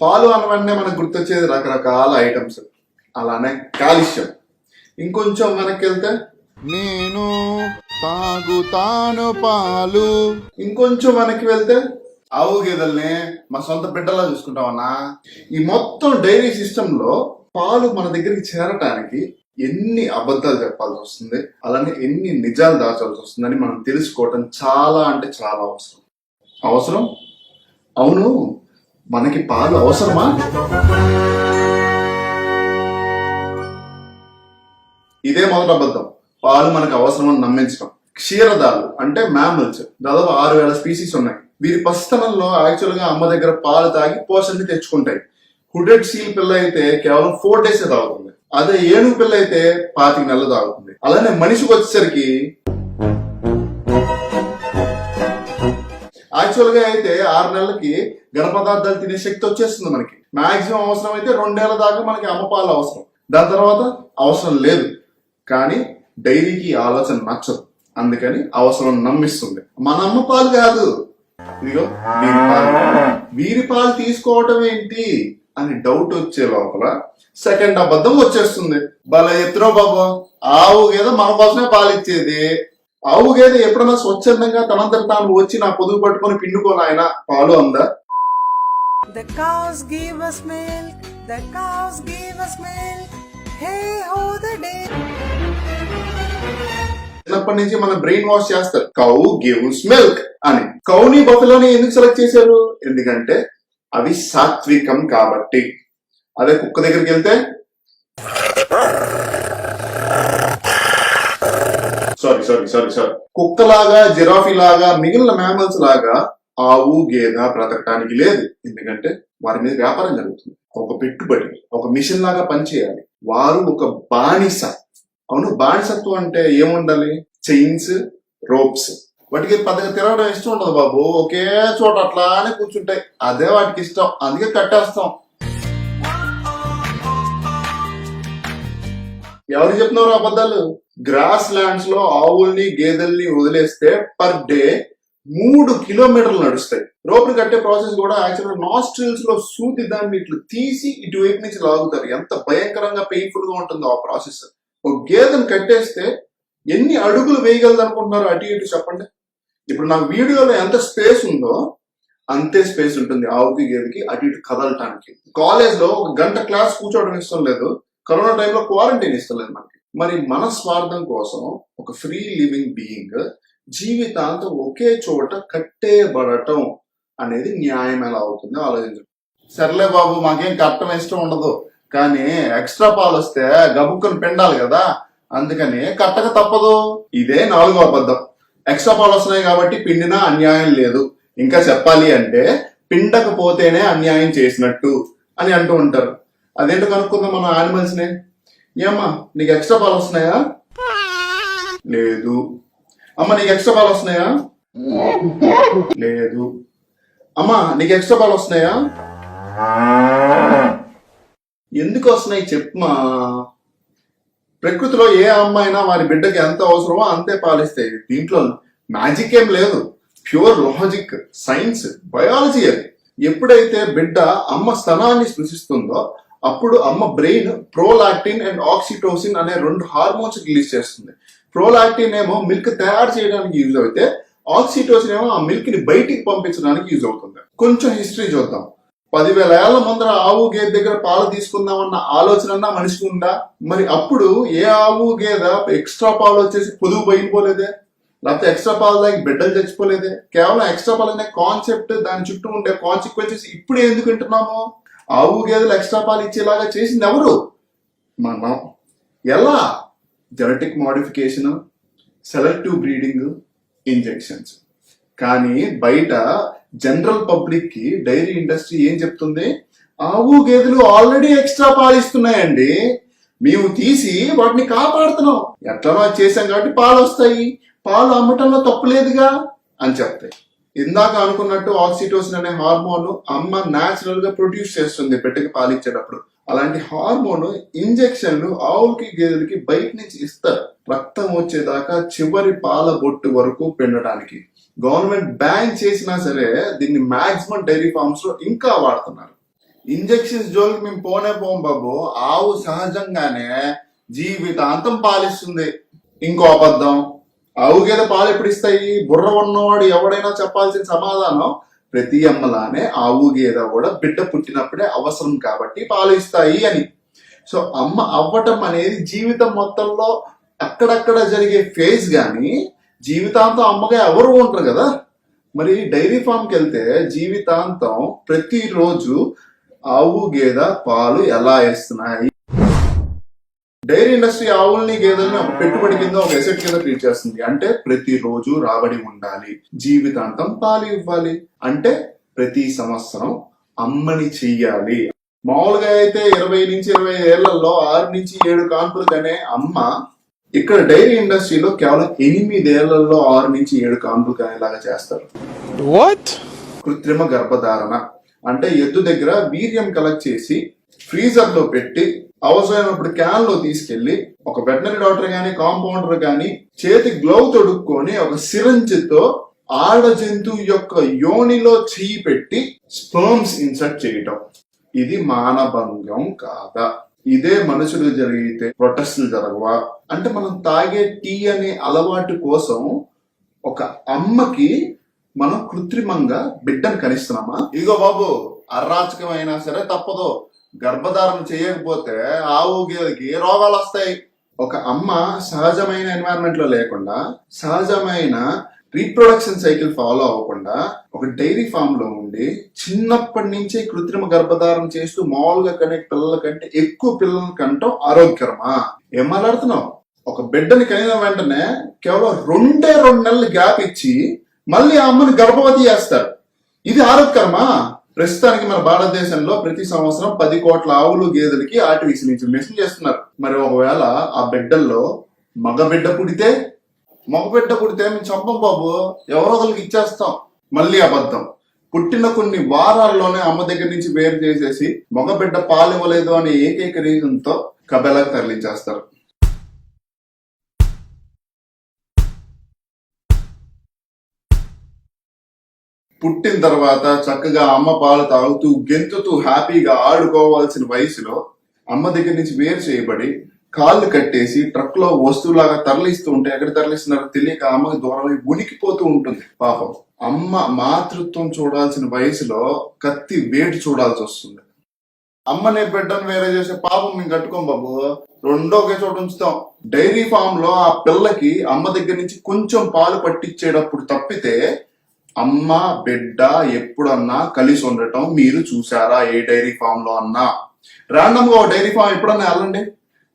పాలు అనవన్నీ మనకు గుర్తొచ్చేది రకరకాల ఐటమ్స్. అలానే కాలుష్యం. ఇంకొంచెం వెనక్కి వెళ్తే నేను తాగుతాను పాలు. ఇంకొంచెం వెనక్కి వెళ్తే ఆవు గేదెల్ని మా సొంత బిడ్డలా చూసుకుంటామన్నా. ఈ మొత్తం డైరీ సిస్టమ్ లో పాలు మన దగ్గరికి చేరటానికి ఎన్ని అబద్ధాలు చెప్పాల్సి వస్తుంది, అలానే ఎన్ని నిజాలు దాచాల్సి వస్తుందని మనం తెలుసుకోవటం చాలా అంటే చాలా అవసరం. అవును, మనకి పాలు అవసరమా? ఇదే మొదటి అబద్ధం. పాలు మనకు అవసరమని నమ్మించడం. క్షీరదాలు అంటే మ్యామల్స్ దాదాపు 6000 స్పీసీస్ ఉన్నాయి. వీరి పసితనంలో యాక్చువల్ గా అమ్మ దగ్గర పాలు తాగి పోషణని తెచ్చుకుంటాయి. హుడెడ్ సీల్ పిల్ల అయితే కేవలం 4 days తాగుతుంది. అదే ఏనుగు పిల్ల అయితే 25 నెలలు తాగుతుంది. అలానే మనిషికి వచ్చేసరికి యాక్చువల్ గా అయితే 6 నెలలకి ఘన పదార్థాలు తినే శక్తి వచ్చేస్తుంది మనకి. మాక్సిమం అవసరం అయితే 2 ఏళ్ల దాకా మనకి అమ్మ పాలు అవసరం. దాని తర్వాత అవసరం లేదు. కానీ డైరీకి ఆలోచన నచ్చదు, అందుకని అవసరం నమ్మిస్తుంది. మన అమ్మ పాలు కాదు, ఇదిగో వీరి పాలు తీసుకోవటం ఏంటి అని డౌట్ వచ్చే లోపల సెకండ్ అబద్ధం వచ్చేస్తుంది. భలే ఎత్తురో బాబు, ఆవు గేదె మన కోసమే పాలు ఇచ్చేది. ఆవు గేదె ఎప్పుడన్నా స్వచ్ఛందంగా తనంతట తాను వచ్చి నా పొదుగు పట్టుకొని పిండుకోను ఆయన పాలు అందా? The cows give us milk, the cows give us milk, hey ho the day. చిన్నప్పటి నుంచి మన బ్రెయిన్ వాష్ చేస్తారు, కౌ గివ్స్ మిల్క్ అని. కౌని బఫెలోని ఎందుకు సెలెక్ట్ చేశారు? ఎందుకంటే అవి సాత్వికం కాబట్టి. అదే కుక్క దగ్గరికి వెళ్తే సారీ కుక్కలాగా, జిరాఫీ లాగా, మిగిలిన మ్యామల్స్ లాగా ఆవు గేదె బ్రతకటానికి లేదు. ఎందుకంటే వారి మీద వ్యాపారం జరుగుతుంది. ఒక పెట్టుబడి, ఒక మిషన్ లాగా పనిచేయాలి. వారు ఒక బానిస. అవును, బానిసత్వం అంటే ఏముండాలి? Chains, ropes. వాటికి పెద్దగా తిరగడం ఇష్టం ఉండదు బాబు. ఒకే చోట అట్లానే కూర్చుంటాయి. అదే వాటికి ఇష్టం, అందుకే కట్టేస్తాం. ఎవరు చెప్తున్నారు అబద్ధాలు? గ్రాస్ ల్యాండ్స్ లో ఆవుల్ని గేదెల్ని వదిలేస్తే పర్ డే 3 కిలోమీటర్లు నడుస్తాయి. రోడ్డు కట్టే ప్రాసెస్ కూడా యాక్చువల్గా నాస్ట్రిల్స్ లో సూది దాన్ని ఇట్లు తీసి ఇటువైపు నుంచి లాగుతారు. ఎంత భయంకరంగా పెయిన్ఫుల్ గా ఉంటుందో ఆ ప్రాసెస్. ఒక గేదెను కట్టేస్తే ఎన్ని అడుగులు వేయగలదు అనుకుంటున్నారు? అటు ఇటు చెప్పండి. ఇప్పుడు నా వీడియోలో ఎంత స్పేస్ ఉందో అంతే స్పేస్ ఉంటుంది ఆవుకి గేదెకి అటు ఇటు కదలటానికి. కాలేజ్ లో 1 గంట క్లాస్ కూర్చోవడం ఇష్టం లేదు, కరోనా టైంలో క్వారంటైన్ ఇష్టం లేదు మనకి. మరి మన స్వార్థం కోసం ఒక ఫ్రీ లివింగ్ బీయింగ్ జీవితాంతం ఒకే చోట కట్టేయబడటం అనేది న్యాయం ఎలా అవుతుందో ఆలోచించండి. సర్లే బాబు, మాకేం కట్టడం ఇష్టం ఉండదు, కానీ ఎక్స్ట్రా పాలు వస్తే గబుక్కుని పిండాలి కదా, అందుకని కట్టక తప్పదు. ఇదే 4వ అబద్ధం. ఎక్స్ట్రా పాలు వస్తున్నాయి కాబట్టి పిండినా అన్యాయం లేదు. ఇంకా చెప్పాలి అంటే పిండకపోతేనే అన్యాయం చేసినట్టు అని అంటూ ఉంటారు. అదేంటో కనుక్కుందాం మన యానిమల్స్ నే. ఏమ్మా, నీకు ఎక్స్ట్రా పాలు వస్తున్నాయా? లేదు. అమ్మ, నీకు ఎక్స్ట్రా పాలు వస్తున్నాయా? లేదు. అమ్మా, నీకు ఎక్స్ట్రా పాలు వస్తున్నాయా? ఎందుకు వస్తున్నాయి చెప్పమా. ప్రకృతిలో ఏ అమ్మాయినా వారి బిడ్డకి ఎంత అవసరమో అంతే పాలిస్తాయి. దీంట్లో మ్యాజిక్ ఏం లేదు, ప్యూర్ లాజిక్, సైన్స్, బయాలజీ అది. ఎప్పుడైతే బిడ్డ అమ్మ స్తనాన్ని స్పృశిస్తుందో అప్పుడు అమ్మ బ్రెయిన్ ప్రోలాక్టిన్ అండ్ ఆక్సిటోసిన్ అనే 2 హార్మోన్స్ రిలీజ్ చేస్తుంది. ప్రోలాక్టిన్ ఏమో మిల్క్ తయారు చేయడానికి యూజ్ అయితే, ఆక్సిటోసిన్ ఏమో ఆ మిల్క్ ని బయటికి పంపించడానికి యూజ్ అవుతుంది. కొంచెం హిస్టరీ చూద్దాం. 10,000 ఏళ్ల ముందర ఆవు గేదె దగ్గర పాలు తీసుకుందామన్న ఆలోచన మనిషికి ఉందా? మరి అప్పుడు ఏ ఆవు గేదె ఎక్స్ట్రా పాలు వచ్చేసి పొదుగు బయలుపోలేదే, లేకపోతే ఎక్స్ట్రా పాలు దానికి బిడ్డలు చచ్చిపోలేదే. కేవలం ఎక్స్ట్రా పాలు అనే కాన్సెప్ట్, దాని చుట్టూ ఉండే కాన్సిక్వెన్సెస్ ఇప్పుడు ఎందుకు వింటున్నాము? ఆవు గేదెలు ఎక్స్ట్రా పాలు ఇచ్చేలాగా చేసింది ఎవరు? మనం. ఎలా? Genetic modification, selective breeding, injections. కానీ బయట జనరల్ పబ్లిక్ కి డైరీ ఇండస్ట్రీ ఏం చెప్తుంది? ఆవు గేదెలు ఆల్రెడీ ఎక్స్ట్రా పాలు ఇస్తున్నాయండి, మేము తీసి వాటిని కాపాడుతున్నాం, ఎట్లనో చేసాం కాబట్టి పాలు వస్తాయి, పాలు అమ్మటంలో తప్పులేదుగా అని చెప్తాయి. ఇందాక అనుకున్నట్టు ఆక్సిటోసిన్ అనే హార్మోన్ అమ్మ న్యాచురల్ గా ప్రొడ్యూస్ చేస్తుంది బిడ్డకి పాలిచ్చేటప్పుడు. అలాంటి హార్మోన్ ఇంజెక్షన్లు ఆవులకి గేదెలకి బయట నుంచి ఇస్తారు, రక్తం వచ్చేదాకా చివరి పాల బొట్టు వరకు పిండడానికి. గవర్నమెంట్ బ్యాన్ చేసినా సరే దీన్ని మాక్సిమం డైరీ ఫార్మ్స్ లో ఇంకా వాడుతున్నారు. ఇంజెక్షన్స్ జోలికి మేము పోనే పోం బాబు. ఆవు సహజంగానే జీవితాంతం పాలిస్తుంది. ఇంకో అబద్ధం, ఆవు గేదె పాలు ఎప్పుడు ఇస్తాయి? బుర్ర ఉన్నవాడు ఎవడైనా చెప్పాల్సిన సమాధానం ప్రతి అమ్మలానే ఆవు గేదె కూడా బిడ్డ పుట్టినప్పుడే అవసరం కాబట్టి పాలు ఇస్తాయి అని. సో అమ్మ అవ్వటం అనేది జీవితం మొత్తంలో అక్కడక్కడ జరిగే ఫేజ్ గాని జీవితాంతం అమ్మగా ఎవరు ఉంటారు కదా. మరి డైరీ ఫామ్కి వెళ్తే జీవితాంతం ప్రతిరోజు ఆవు గేదె పాలు ఎలా ఇస్తున్నాయి? డైరీ ఇండస్ట్రీ ఆవుల్ని గేదెల్ని ఒక పెట్టుబడి కింద, ఒక ఎసెట్ కింద ట్రీట్ చేస్తుంది. అంటే ప్రతిరోజు రాబడి ఉండాలి, జీవితాంతం పాలు ఇవ్వాలి, అంటే ప్రతి సంవత్సరం అమ్మని చెయ్యాలి. మామూలుగా అయితే 20 నుంచి 25 ఏళ్లలో 6 నుంచి 7 కాన్పులు కనే అమ్మ ఇక్కడ డైరీ ఇండస్ట్రీలో కేవలం 8 ఏళ్లలో 6 నుంచి 7 కాన్పులు కనేలాగా చేస్తారు. కృత్రిమ గర్భధారణ అంటే ఎద్దు దగ్గర వీర్యం కలెక్ట్ చేసి ఫ్రీజర్ లో పెట్టి అవసరమైనప్పుడు క్యాన్ లో తీసుకెళ్లి ఒక వెటనరీ డాక్టర్ గాని కాంపౌండర్ గాని చేతి గ్లౌ తొడుక్కొని ఒక సిరంజ్ తో ఆడ జంతువు యొక్క యోనిలో చెయ్యి పెట్టి స్పర్మ్స్ ఇన్సర్ట్ చేయటం. ఇది మానభంగం కాదా? ఇదే మనుషులు జరిగితే ప్రొటెస్టులు జరగవా? అంటే మనం తాగే టీ అనే అలవాటు కోసం ఒక అమ్మకి మనం కృత్రిమంగా బిడ్డను కనిస్తున్నామా? ఇగో బాబు, అరాచకమైనా సరే తప్పదు. గర్భధారణ చేయకపోతే ఆవు గేదెకి రోగాలు వస్తాయి. ఒక అమ్మ సహజమైన ఎన్వైరన్మెంట్ లో లేకుండా, సహజమైన రీప్రొడక్షన్ సైకిల్ ఫాలో అవ్వకుండా ఒక డైరీ ఫామ్ లో ఉండి చిన్నప్పటి నుంచే కృత్రిమ గర్భధారణ చేస్తూ మామూలుగా కనే పిల్లల కంటే ఎక్కువ పిల్లల కంటం ఆరోగ్యకరమా? ఏం మాట్లాడుతున్నావు? ఒక బిడ్డని కనిన వెంటనే కేవలం 2 నెలలు గ్యాప్ ఇచ్చి మళ్ళీ ఆ అమ్మని గర్భవతి చేస్తారు. ఇది ఆరోగ్యకరమా? ప్రస్తుతానికి మన భారతదేశంలో ప్రతి సంవత్సరం 10 కోట్ల ఆవులు గేదెలకి ఆర్టిఫిషియల్ ఇన్సెమినేషన్ చేస్తున్నారు. మరి ఒకవేళ ఆ బిడ్డల్లో మగ బిడ్డ పుడితే మేము చంపం బాబు, ఎవరో ఒకరికి ఇచ్చేస్తాం. మళ్ళీ అబద్ధం. పుట్టిన కొన్ని వారాల్లోనే అమ్మ దగ్గర నుంచి వేరు చేసేసి మగ బిడ్డ పాలు ఇవ్వలేదు అనే ఏకైక రీజన్ తో కబేళకు తరలించేస్తారు. పుట్టిన తర్వాత చక్కగా అమ్మ పాలు తాగుతూ గెంతుతూ హ్యాపీగా ఆడుకోవాల్సిన వయసులో అమ్మ దగ్గర నుంచి వేరు చేయబడి కాళ్ళు కట్టేసి ట్రక్ లో వస్తువులాగా తరలిస్తూ ఉంటే ఎక్కడ తరలిస్తున్నారో తెలియక అమ్మకి దూరమై ఉనికిపోతూ ఉంటుంది. పాపం అమ్మ మాతృత్వం చూడాల్సిన వయసులో కత్తి వేడి చూడాల్సి వస్తుంది. అమ్మనే బిడ్డను వేరే చేసే పాపం మేము కట్టుకోం బాబు, రెండో ఒకే చోట ఉంచుతాం. డైరీ ఫామ్ లో ఆ పిల్లకి అమ్మ దగ్గర నుంచి కొంచెం పాలు పట్టించేటప్పుడు తప్పితే అమ్మ బిడ్డ ఎప్పుడన్నా కలిసి ఉండటం మీరు చూసారా? ఏ డైరీ ఫామ్ లో అన్నా రాండమ్ గా డైరీ ఫామ్ ఎప్పుడన్నా వెళ్ళండి,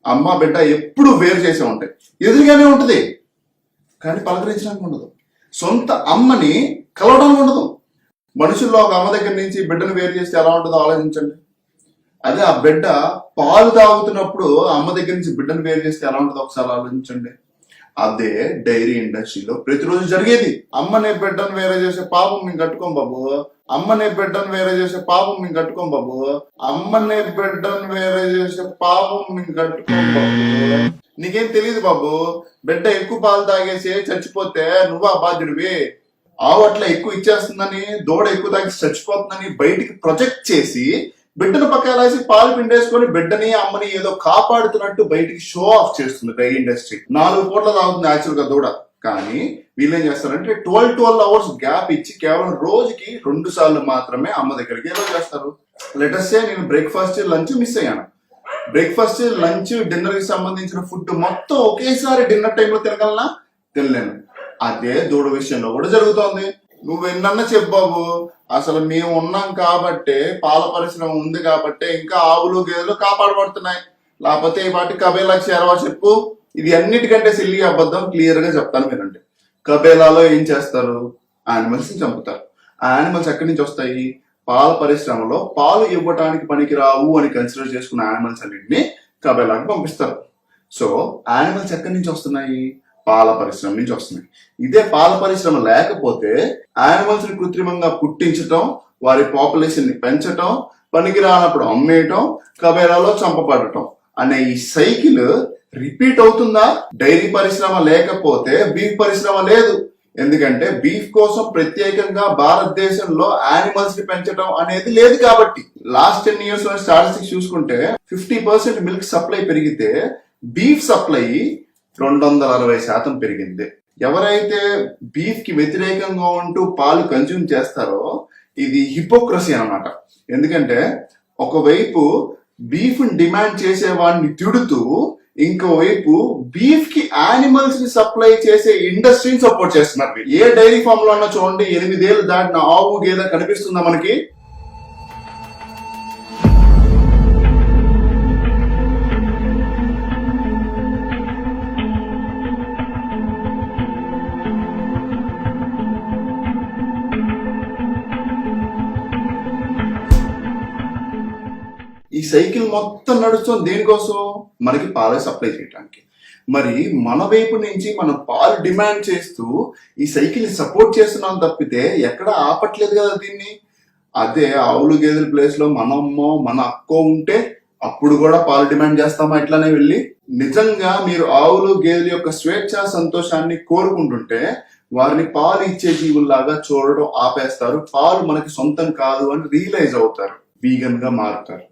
అమ్మ బిడ్డ ఎప్పుడు వేరు చేసే ఉంటాయి. ఎదురుగానే ఉంటది కానీ పలకరించడానికి ఉండదు. సొంత అమ్మని కలవడానికి ఉండదు. మనుషుల్లో ఒక అమ్మ దగ్గర నుంచి బిడ్డను వేరు చేస్తే ఎలా ఉంటుందో ఆలోచించండి. అదే ఆ బిడ్డ పాలు తాగుతున్నప్పుడు అమ్మ దగ్గర నుంచి బిడ్డను వేరు చేస్తే ఎలా ఉంటుందో ఒకసారి ఆలోచించండి. అదే డైరీ ఇండస్ట్రీలో ప్రతిరోజు జరిగేది. అమ్మనే బిడ్డను వేరే చేసే పాపం మేము కట్టుకోం బాబు, అమ్మనే బిడ్డను వేరే చేసే పాపం మేము కట్టుకోం బాబు, అమ్మనే బిడ్డను వేరే చేసే పాపం మేము కట్టుకోం బాబు. నీకేం తెలియదు బాబు, బిడ్డ ఎక్కువ పాలు తాగేసి చచ్చిపోతే నువ్వు ఆ బాధ్యుడివి. ఆవు అట్లా ఎక్కువ ఇచ్చేస్తుందని, దూడ ఎక్కువ తాగేసి చచ్చిపోతుందని బయటికి ప్రొజెక్ట్ చేసి బిడ్డను పక్కలాసి పాలు పిండేసుకొని బిడ్డని అమ్మని ఏదో కాపాడుతున్నట్టు బయటికి షో ఆఫ్ చేస్తుంది డైరీ ఇండస్ట్రీ. 4 పూట్ల తాగుతుంది యాక్చువల్ గా దూడ. కానీ వీళ్ళేం చేస్తారంటే 12 అవర్స్ గ్యాప్ ఇచ్చి కేవలం రోజుకి 2 సార్లు మాత్రమే అమ్మ దగ్గరికి ఏదో చేస్తారు. లెటర్స్ సే నేను బ్రేక్ఫాస్ట్ లంచ్ మిస్ అయ్యాను. బ్రేక్ఫాస్ట్ లంచ్ డిన్నర్ కి సంబంధించిన ఫుడ్ మొత్తం ఒకేసారి డిన్నర్ టైంలో తినగలనా? తినలేను. అదే దూడ విషయంలో కూడా జరుగుతోంది. నువ్వెన్న చెప్పావు, అసలు మేము ఉన్నాం కాబట్టే, పాల పరిశ్రమ ఉంది కాబట్టే ఇంకా ఆవులు గేదెలు కాపాడబడుతున్నాయి, లేకపోతే ఈ వాటి కబేలాకి చేరవా చెప్పు. ఇది అన్నిటికంటే సిల్లీ అబద్ధం. క్లియర్ గా చెప్తాను వినండి. కబేలాలో ఏం చేస్తారు? యానిమల్స్ ని చంపుతారు. ఆ యానిమల్స్ ఎక్కడి నుంచి వస్తాయి? పాల పరిశ్రమలో పాలు ఇవ్వటానికి పనికిరావు అని కన్సిడర్ చేసుకున్న యానిమల్స్ అన్నింటినీ కబేలాకి పంపిస్తారు. సో యానిమల్స్ ఎక్కడి నుంచి వస్తున్నాయి? పాల పరిశ్రమ నుంచి వస్తున్నాయి. ఇదే పాల పరిశ్రమ లేకపోతే యానిమల్స్ ని కృత్రిమంగా పుట్టించటం, వారి పాపులేషన్ ని పెంచటం, పనికి రానప్పుడు అమ్మేయటం, కబేలాలో చంపబడటం అనే ఈ సైకిల్ రిపీట్ అవుతుందా? డైరీ పరిశ్రమ లేకపోతే బీఫ్ పరిశ్రమ లేదు. ఎందుకంటే బీఫ్ కోసం ప్రత్యేకంగా భారతదేశంలో యానిమల్స్ ని పెంచడం అనేది లేదు కాబట్టి. లాస్ట్ 10 years లో స్టాటిస్టిక్స్ చూసుకుంటే 50% మిల్క్ సప్లై పెరిగితే బీఫ్ సప్లై 260% పెరిగింది. ఎవరైతే బీఫ్ కి వ్యతిరేకంగా ఉంటూ పాలు కన్జ్యూమ్ చేస్తారో ఇది హిపోక్రసీ అన్నమాట. ఎందుకంటే ఒకవైపు బీఫ్ డిమాండ్ చేసే వాడిని తిడుతూ ఇంకోవైపు బీఫ్ కి యానిమల్స్ ని సప్లై చేసే ఇండస్ట్రీని సపోర్ట్ చేస్తున్నారు. ఏ డైరీ ఫామ్ లో అన్నా చూడండి 8 ఏళ్ళు దాటిన ఆవు గేదె కనిపిస్తుందా మనకి? ఈ సైకిల్ మొత్తం నడుస్తుంది దేనికోసం? మనకి పాలు సప్లై చేయడానికి. మరి మన వైపు నుంచి మనం పాలు డిమాండ్ చేస్తూ ఈ సైకిల్ ని సపోర్ట్ చేస్తున్నాం తప్పితే ఎక్కడ ఆపట్లేదు కదా దీన్ని. అదే ఆవులు గేదెల ప్లేస్ లో మన అమ్మో మన అక్కో ఉంటే అప్పుడు కూడా పాలు డిమాండ్ చేస్తామా ఇట్లానే వెళ్ళి? నిజంగా మీరు ఆవులు గేదెల యొక్క స్వేచ్ఛ సంతోషాన్ని కోరుకుంటుంటే వారిని పాలు ఇచ్చే జీవుల్లాగా చూడడం ఆపేస్తారు. పాలు మనకి సొంతం కాదు అని రియలైజ్ అవుతారు, వీగన్ గా మారుతారు.